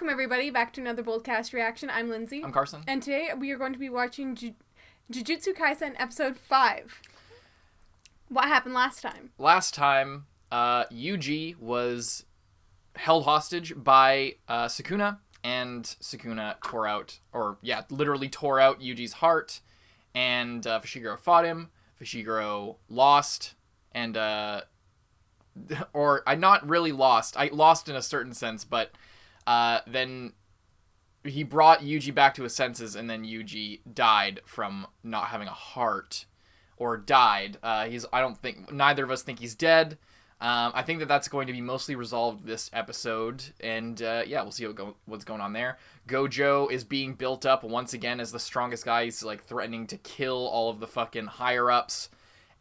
Welcome, everybody, back to another BOLDcast reaction. I'm Lindsay. I'm Carson. And today we are going to be watching Jujutsu Kaisen Episode 5. What happened last time? Last time, Yuji was held hostage by Sukuna, and Sukuna literally tore out Yuji's heart, and Fushiguro fought him. Fushiguro lost, and not really lost. I lost in a certain sense, but then he brought Yuji back to his senses, and then Yuji died from not having a heart, or died. Neither of us think he's dead. I think that's going to be mostly resolved this episode, and we'll see what's going on there. Gojo is being built up once again as the strongest guy. He's like threatening to kill all of the fucking higher ups,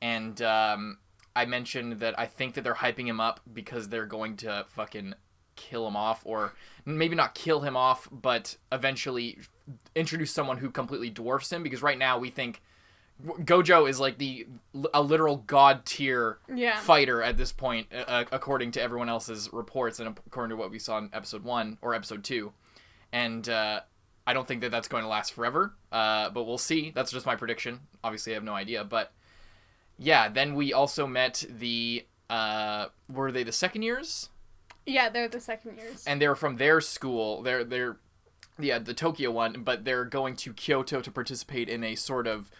and I mentioned that I think that they're hyping him up because they're going to fucking kill him off, or maybe not kill him off, but eventually introduce someone who completely dwarfs him, because right now we think Gojo is like a literal god tier fighter at this point, according to everyone else's reports and according to what we saw in episode 1 or episode 2, and I don't think that that's going to last forever, but we'll see. That's just my prediction. Obviously I have no idea, but yeah, then we also met the were they the second years? Yeah, they're the second years. And they're from their school. They're the Tokyo one, but they're going to Kyoto to participate in a sort of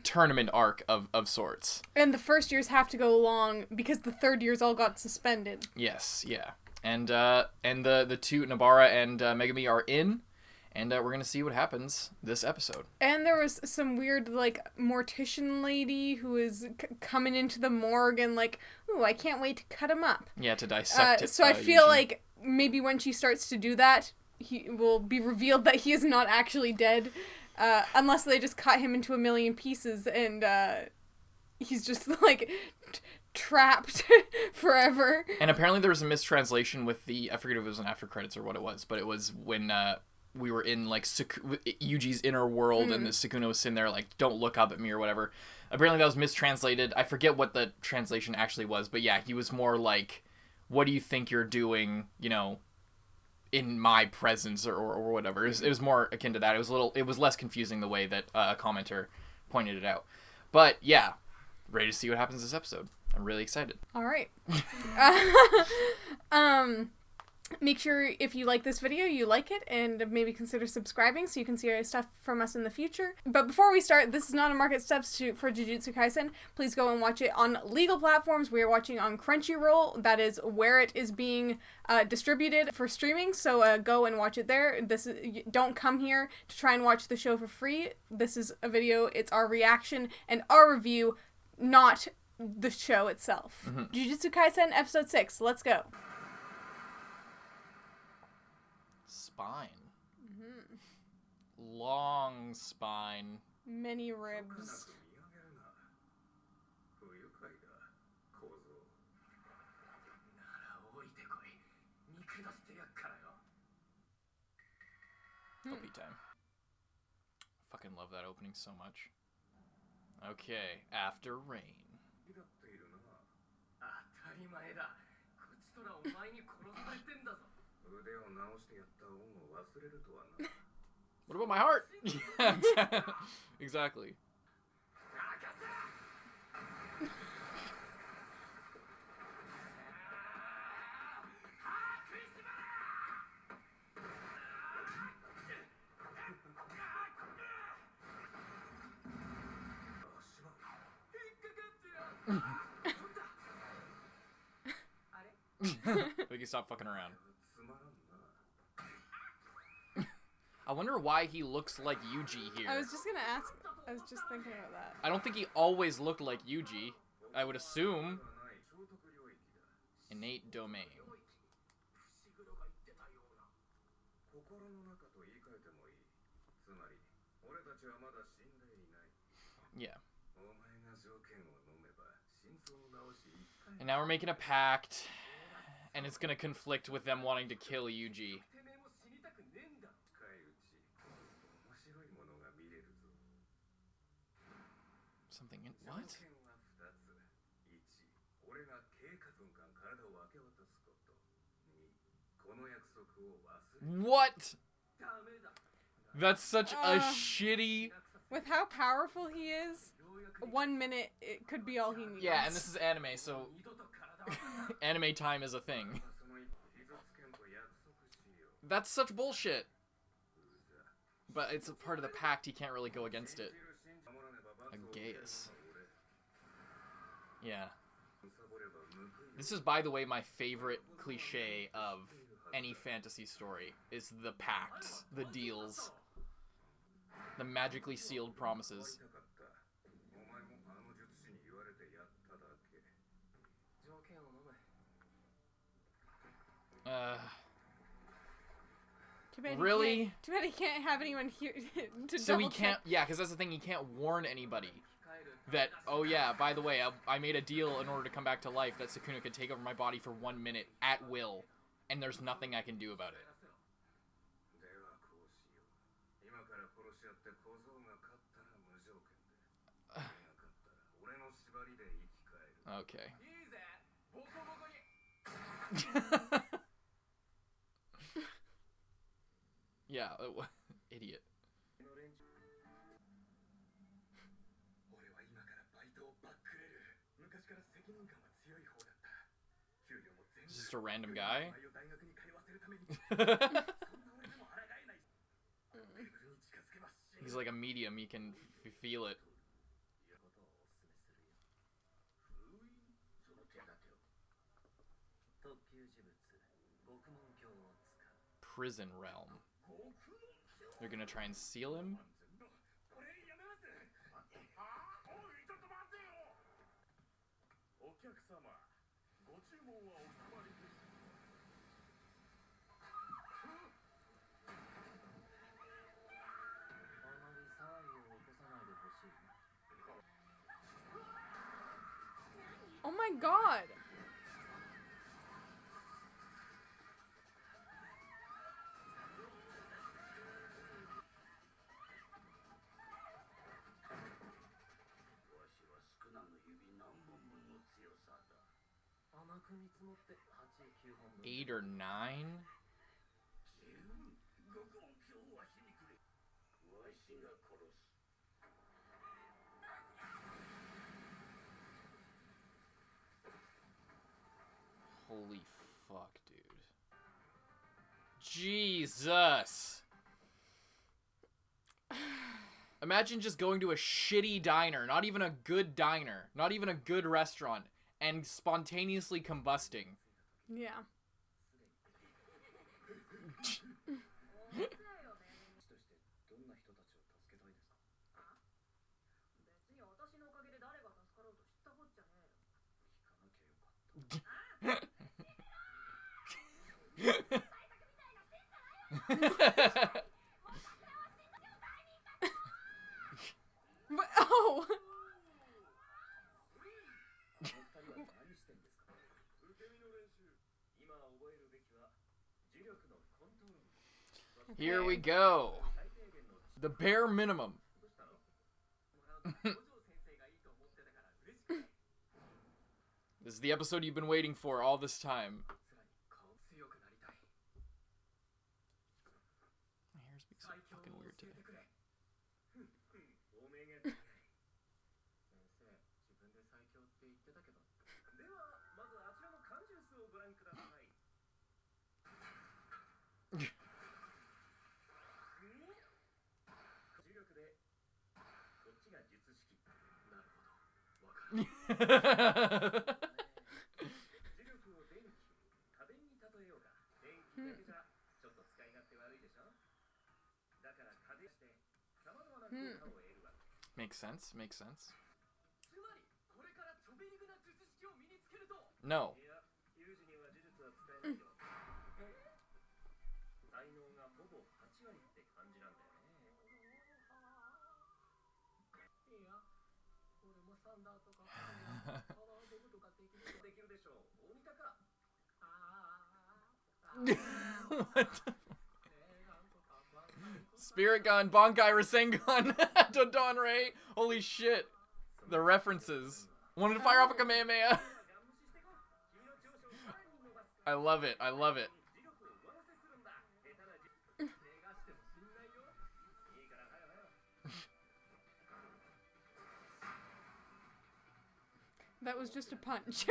tournament arc of sorts. And the first years have to go along because the third years all got suspended. Yes, yeah. And the two, Nobara and Megumi, are in, and we're going to see what happens this episode. And there was some weird, like, mortician lady who is coming into the morgue and like, ooh, I can't wait to cut him up. Yeah, to dissect it. So I feel like maybe when she starts to do that, he will be revealed that he is not actually dead, unless they just cut him into a million pieces and he's just, like, trapped forever. And apparently there was a mistranslation with I forget if it was an after credits or what it was, but it was when we were in, like, Yuji's inner world, and the Sukuna was sitting there, like, don't look up at me or whatever. Apparently that was mistranslated. I forget what the translation actually was, but yeah, he was more like, what do you think you're doing, in my presence or whatever. It was more akin to that. It was less confusing the way that a commenter pointed it out. But yeah, ready to see what happens this episode. I'm really excited. All right. Make sure if you like this video, you like it, and maybe consider subscribing so you can see our stuff from us in the future. But before we start, this is not a market substitute for Jujutsu Kaisen. Please go and watch it on legal platforms. We are watching on Crunchyroll. That is where it is being distributed for streaming, so go and watch it there. Don't come here to try and watch the show for free. This is a video. It's our reaction and our review, not the show itself. Jujutsu Kaisen Episode 6. Let's go. Spine. Long spine. Many ribs. Puppy time. Fucking love that opening so much. Okay, after rain. What about my heart? Yeah, exactly. We can stop fucking around. I wonder why he looks like Yuji here. I was just gonna ask. I was just thinking about that. I don't think he always looked like Yuji. I would assume. Innate domain. Yeah. And now we're making a pact, and it's gonna conflict with them wanting to kill Yuji. Something in what? What? That's such a shitty... With how powerful he is, 1 minute, it could be all he needs. Yeah, and this is anime, so... anime time is a thing. That's such bullshit. But it's a part of the pact, he can't really go against it. A Gaius. Yeah. This is, by the way, my favorite cliche of any fantasy story, is the pacts, the deals, the magically sealed promises. Really? Too bad he can't have anyone here to So he can't, yeah, because that's the thing, he can't warn anybody that, oh yeah, by the way, I made a deal in order to come back to life that Sukuna could take over my body for 1 minute at will, and there's nothing I can do about it. Okay. Yeah, idiot. Is just a random guy? He's like a medium, he can feel it. Prison realm. They're gonna try and seal him? Oh my god! Eight or 9? Holy fuck, dude. Jesus! Imagine just going to a shitty diner, not even a good diner, not even a good restaurant, and spontaneously combusting. Yeah. But, oh! Here we go. The bare minimum. This is the episode you've been waiting for all this time. My hair's being so fucking weird today. Makes sense, makes sense. No. What the Spirit Gun, Bankai Rasengan, Dodonray. Holy shit. The references. Wanted to fire off a Kamehameha. I love it. I love it. That was just a punch.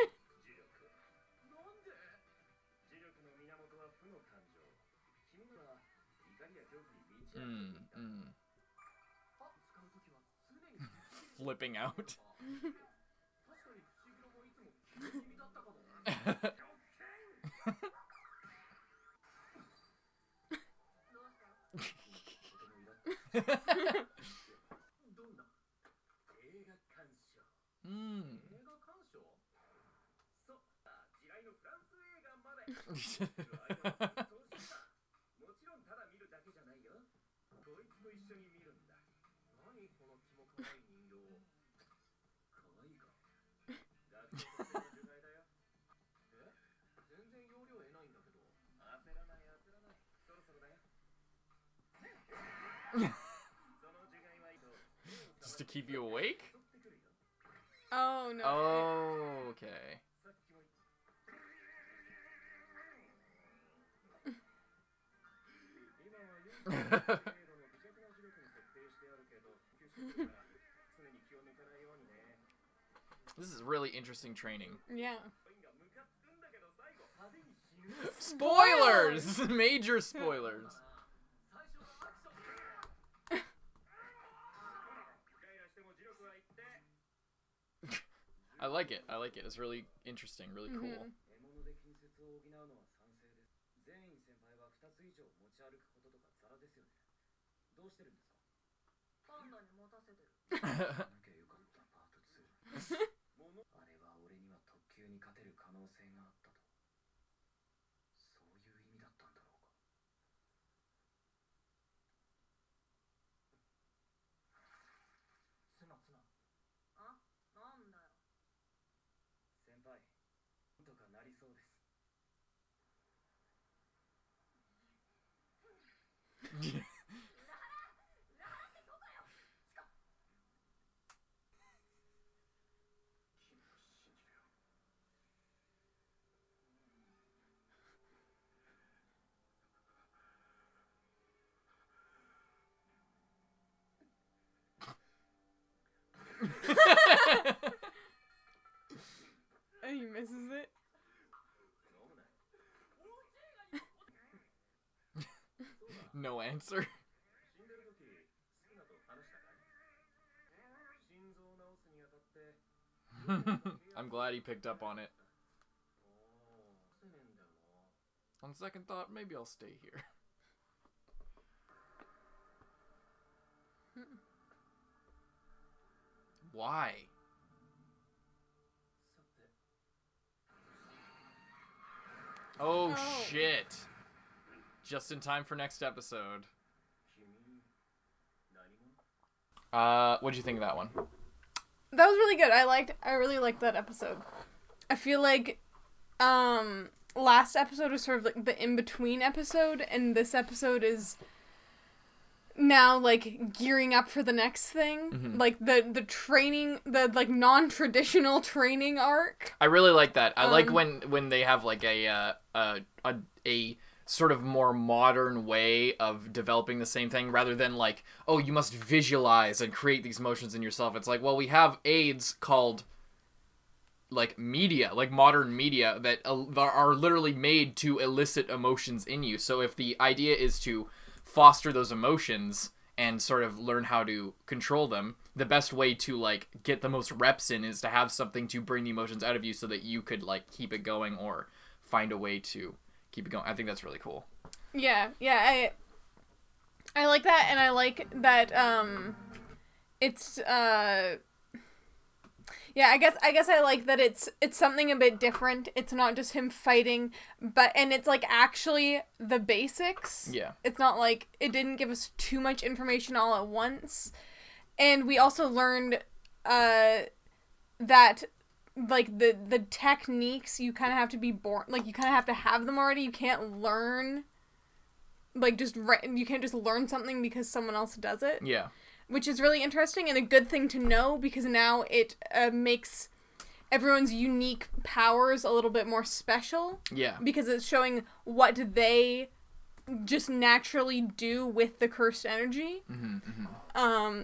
Flipping out. Just to keep you awake? Oh, no. Oh, okay. This is really interesting training. Yeah. Spoilers! Major spoilers. I like it. I like it. It's really interesting, really cool. Mm-hmm. And he misses it. No answer. I'm glad he picked up on it. On second thought, maybe I'll stay here. Why? Oh shit. Just in time for next episode. What'd you think of that one? That was really good. I really liked that episode. I feel like last episode was sort of like the in-between episode, and this episode is now like gearing up for the next thing. Mm-hmm. Like the training, the like non-traditional training arc. I really like that. I like when they have like a sort of more modern way of developing the same thing rather than like, oh, you must visualize and create these emotions in yourself. It's like, well, we have aids called like media, like modern media that are literally made to elicit emotions in you. So if the idea is to foster those emotions and sort of learn how to control them, the best way to like get the most reps in is to have something to bring the emotions out of you so that you could like keep it going or find a way to keep it going. I think that's really cool. Yeah, I like that, and I like that it's yeah, I guess I like that it's something a bit different. It's not just him fighting, and it's like actually the basics. Yeah. It's not like it didn't give us too much information all at once. And we also learned that like the techniques, you kind of have to be born, like you kind of have to have them already. You can't learn like you can't just learn something because someone else does it. Yeah. Which is really interesting and a good thing to know, because now it makes everyone's unique powers a little bit more special. Yeah. Because it's showing what they just naturally do with the cursed energy. Mm-hmm, mm-hmm.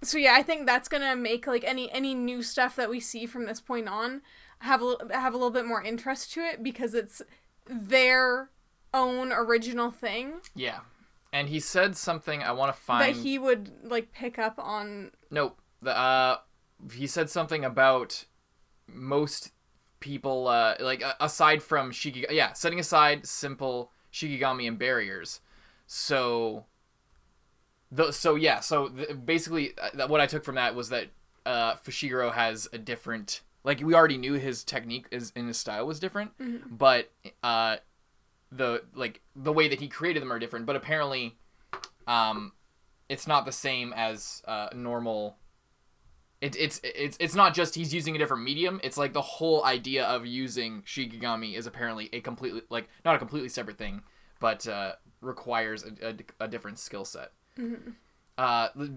So yeah, I think that's gonna make like any new stuff that we see from this point on have a little bit more interest to it, because it's their own original thing. Yeah. And he said something I want to find... That he would, like, pick up on... Nope. He said something about most people, aside from Shikigami... Yeah, setting aside simple Shikigami and barriers. Basically, what I took from that was that Fushiguro has a different... Like, we already knew his technique in his style was different, mm-hmm. but the way that he created them are different. But apparently, it's not the same as normal. It's not just he's using a different medium. It's like the whole idea of using Shikigami is apparently a completely, like, not a completely separate thing, but requires a different skill set. Mm-hmm.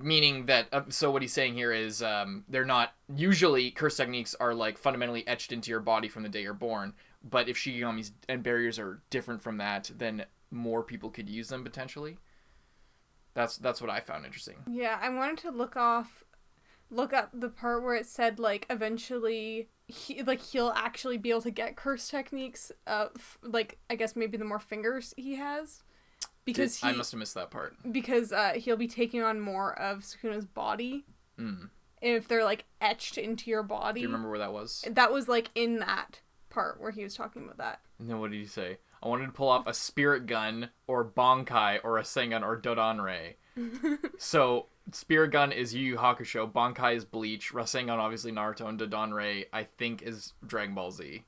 Meaning that, so what he's saying here is, they're not, usually curse techniques are like fundamentally etched into your body from the day you're born, but if Shikigami's and barriers are different from that, then more people could use them potentially. That's what I found interesting. Yeah, I wanted to look up the part where it said, like, eventually he'll actually be able to get curse techniques, like, I guess maybe the more fingers he has. Because I must have missed that part. Because he'll be taking on more of Sukuna's body. Mm. If they're, like, etched into your body. Do you remember where that was? That was, like, in that part where he was talking about that. And then what did he say? I wanted to pull off a spirit gun, or Bankai, or a Sengun, or Dodonrei. So, spirit gun is Yu Yu Hakusho, Bankai is Bleach, Rasengan obviously Naruto, and Dodonrei I think is Dragon Ball Z.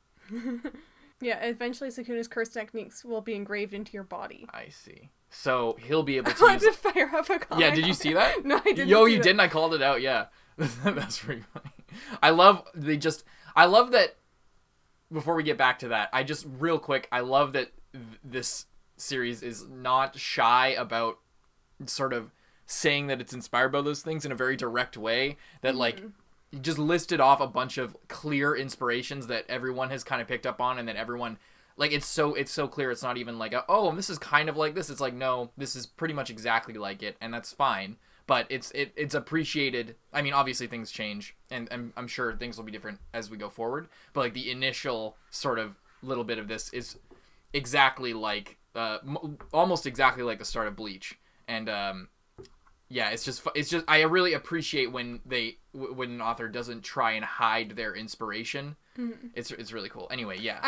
Yeah, eventually Sukuna's curse techniques will be engraved into your body. I see. So he'll be able to. I wanted to fire up a comment. Yeah, did you see that? No, I didn't. Yo, you didn't. I called it out. Yeah, that's pretty funny. I love that. Before we get back to that, real quick, I love that this series is not shy about sort of saying that it's inspired by those things in a very direct way. That like. You just listed off a bunch of clear inspirations that everyone has kind of picked up on, and that everyone, like, it's so clear. It's not even like, oh, this is kind of like this. It's like, no, this is pretty much exactly like it, and that's fine. But it's appreciated. I mean, obviously things change, and I'm sure things will be different as we go forward. But like the initial sort of little bit of this is exactly like, almost exactly like the start of Bleach, and yeah, it's just I really appreciate when an author doesn't try and hide their inspiration. Mm-hmm. It's really cool. Anyway, yeah.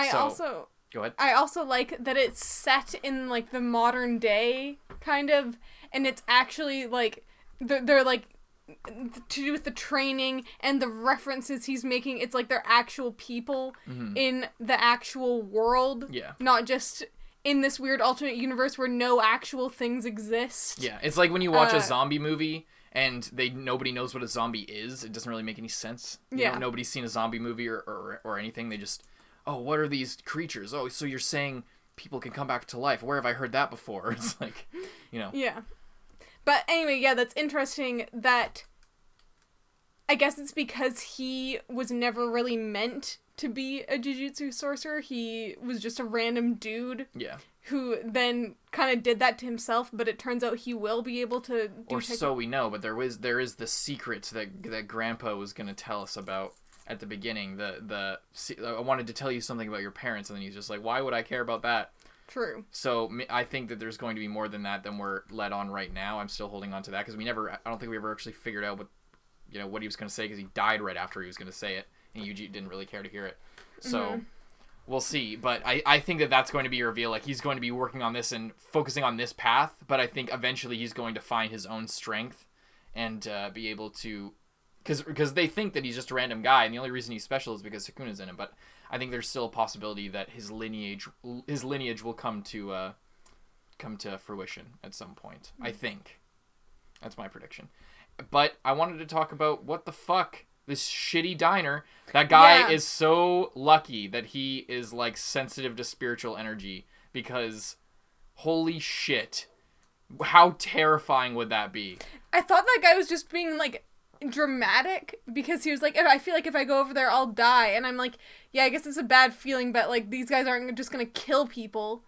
Go ahead. I also like that it's set in like the modern day kind of, and it's actually like they're like to do with the training and the references he's making. It's like they're actual people in the actual world. Yeah. Not just in this weird alternate universe where no actual things exist. Yeah, it's like when you watch a zombie movie and nobody knows what a zombie is. It doesn't really make any sense. Nobody's seen a zombie movie or anything. They just, oh, what are these creatures? Oh, so you're saying people can come back to life. Where have I heard that before? It's like, Yeah. But anyway, yeah, that's interesting that I guess it's because he was never really meant to be a jujutsu sorcerer. He was just a random dude. Yeah. Who then kind of did that to himself, but it turns out he will be able to do or so we know, but there is the secret that Grandpa was going to tell us about at the beginning. I wanted to tell you something about your parents, and then he's just like, why would I care about that? True. So I think that there's going to be more than that than we're led on right now. I'm still holding on to that because I don't think we ever actually figured out what he was going to say, because he died right after he was going to say it, and Yuji didn't really care to hear it. So we'll see. But I think that's going to be a reveal. Like, he's going to be working on this and focusing on this path, but I think eventually he's going to find his own strength and be able to... Because they think that he's just a random guy, and the only reason he's special is because Sukuna's in him. But I think there's still a possibility that his lineage will come to fruition at some point. I think. That's my prediction. But I wanted to talk about what the fuck... This shitty diner. That guy is so lucky that he is, like, sensitive to spiritual energy, because holy shit. How terrifying would that be? I thought that guy was just being, like, dramatic, because he was like, I feel like if I go over there, I'll die. And I'm like, yeah, I guess it's a bad feeling, but, like, these guys aren't just gonna kill people.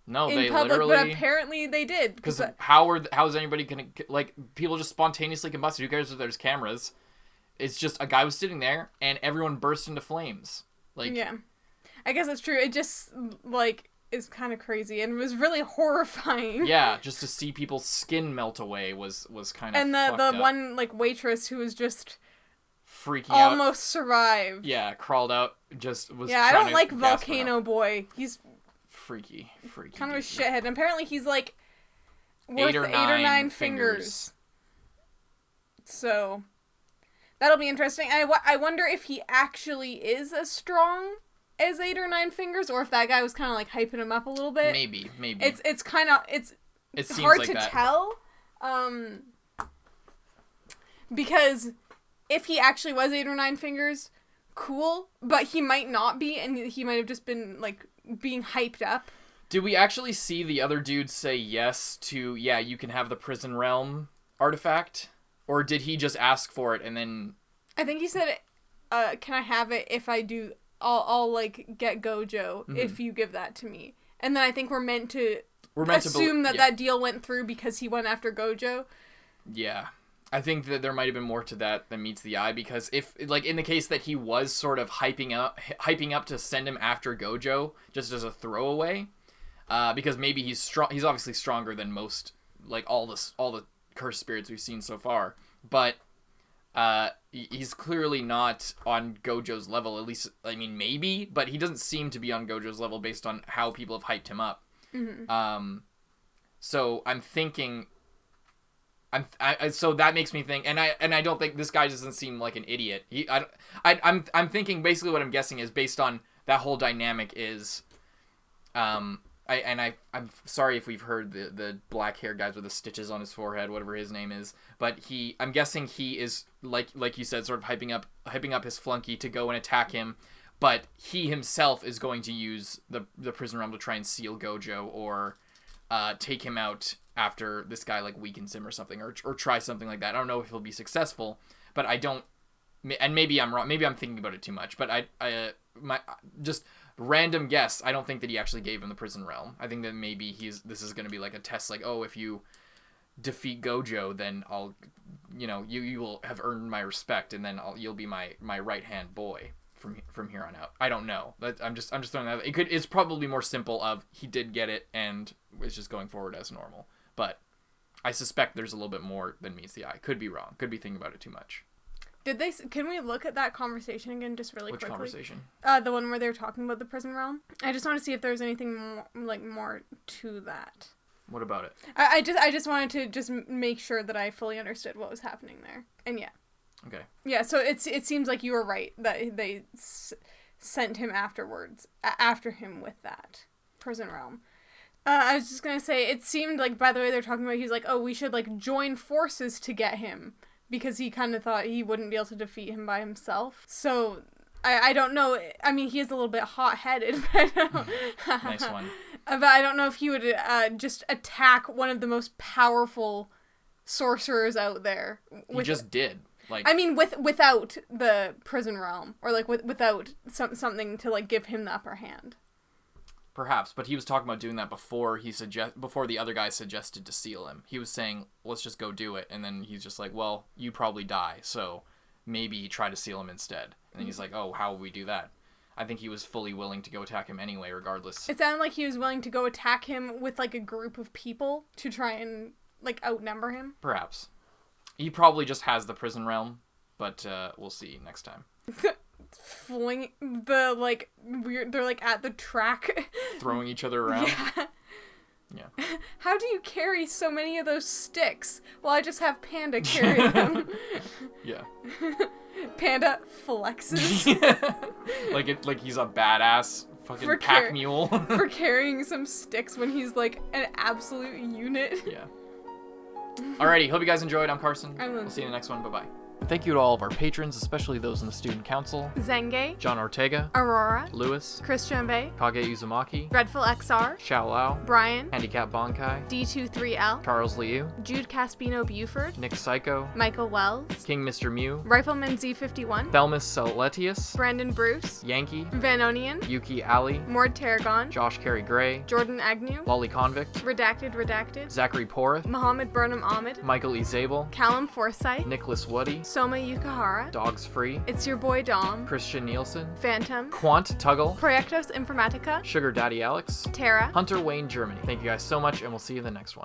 No, in they public, literally... but apparently they did. Because how is anybody gonna, like, people just spontaneously combusted? Who cares if there's cameras? It's just a guy was sitting there, and everyone burst into flames. Like, yeah, I guess that's true. It just, like, is kind of crazy, and it was really horrifying. Yeah, just to see people's skin melt away was kind of and the one, like, waitress who was just freaking out. Almost survived. Yeah, crawled out, just was I don't like Volcano Boy. He's freaky. Kind of a shithead. And apparently he's, like, worth 8 or 9 fingers. So, that'll be interesting. I wonder if he actually is as strong as 8 or 9 fingers, or if that guy was kind of, like, hyping him up a little bit. Maybe. It's kind of, it seems hard like to tell. Because if he actually was 8 or 9 fingers, cool, but he might not be, and he might have just been, like, being hyped up. Did we actually see the other dude say yes to, yeah, you can have the prison realm artifact? Or did he just ask for it and then... I think he said, can I have it if I do... I'll like, get Gojo if you give that to me. And then I think we're meant to assume that deal went through because he went after Gojo. Yeah. I think that there might have been more to that than meets the eye, because if, like, in the case that he was sort of hyping up to send him after Gojo just as a throwaway, because maybe he's obviously stronger than most, like, all the cursed spirits we've seen so far, but he's clearly not on Gojo's level, at least, I mean, maybe, but he doesn't seem to be on Gojo's level based on how people have hyped him up. So I'm thinking... so that makes me think, and I don't think this guy doesn't seem like an idiot. I'm thinking basically what I'm guessing is based on that whole dynamic is, I'm sorry if we've heard the black haired guys with the stitches on his forehead, whatever his name is, but I'm guessing he is like you said, sort of hyping up his flunky to go and attack him, but he himself is going to use the prison realm to try and seal Gojo or take him out after this guy, like, weakens him or something, or try something like that. I don't know if he'll be successful, but I don't, and maybe I'm wrong, maybe I'm thinking about it too much, but my just random guess, I don't think that he actually gave him the prison realm. I think that maybe this is going to be like a test, like, oh, if you defeat Gojo, then I'll, you will have earned my respect, and then you'll be my right-hand boy from here on out. I don't know. I'm just throwing that. It's probably more simple of he did get it and is just going forward as normal. But I suspect there's a little bit more than meets the eye. Could be wrong. Could be thinking about it too much. Can we look at that conversation again just really quickly? Which conversation? The one where they were talking about the prison realm. I just want to see if there's anything more to that. What about it? I just wanted to just make sure that I fully understood what was happening there. And yeah. Okay. Yeah, so it seems like you were right that they sent him after him with that prison realm. I was just going to say, it seemed like, by the way they're talking about, he's like, oh, we should, like, join forces to get him, because he kind of thought he wouldn't be able to defeat him by himself. So, I don't know, I mean, he is a little bit hot-headed, but I don't... Nice one. But I don't know if he would just attack one of the most powerful sorcerers out there. He just did. Like, I mean, without the prison realm, or, like, without something to, like, give him the upper hand. Perhaps, but he was talking about doing that before the other guy suggested to seal him. He was saying, let's just go do it, and then he's just like, well, you probably die, so maybe try to seal him instead. And then he's like, oh, how would we do that? I think he was fully willing to go attack him anyway, regardless. It sounded like he was willing to go attack him with, like, a group of people to try and, like, outnumber him. Perhaps. He probably just has the prison realm, but we'll see next time. They're like at the track. Throwing each other around? Yeah. How do you carry so many of those sticks? Well, I just have Panda carry them. Yeah. Panda flexes. like he's a badass fucking pack mule. For carrying some sticks when he's like an absolute unit. Yeah. Alrighty, hope you guys enjoyed. I'm Carson. I'm Lindsay. We'll see you in the next one. Bye-bye. Thank you to all of our patrons, especially those in the Student Council. Zenge, John Ortega, Aurora, Lewis, Christian Bay, Kage Uzumaki, Dreadful XR, Xiao Lao, Brian, Handicap Bonkai, D23L, Charles Liu, Jude Caspino Buford, Nick Psycho, Michael Wells, King Mr. Mew, Rifleman Z51, Thelmus Celetius, Brandon Bruce, Yankee, Vanonian, Yuki Ali, Mord Tarragon, Josh Carey Gray, Jordan Agnew, Lolly Convict, Redacted, Zachary Porth, Mohammed Burnham Ahmed, Michael E. Zabel, Callum Forsyth, Nicholas Woody, Soma Yukahara, Dogs Free, It's Your Boy Dom, Christian Nielsen, Phantom, Quant Tuggle, Proyectos Informatica, Sugar Daddy Alex, Tara, Hunter Wayne Germany. Thank you guys so much, and we'll see you in the next one.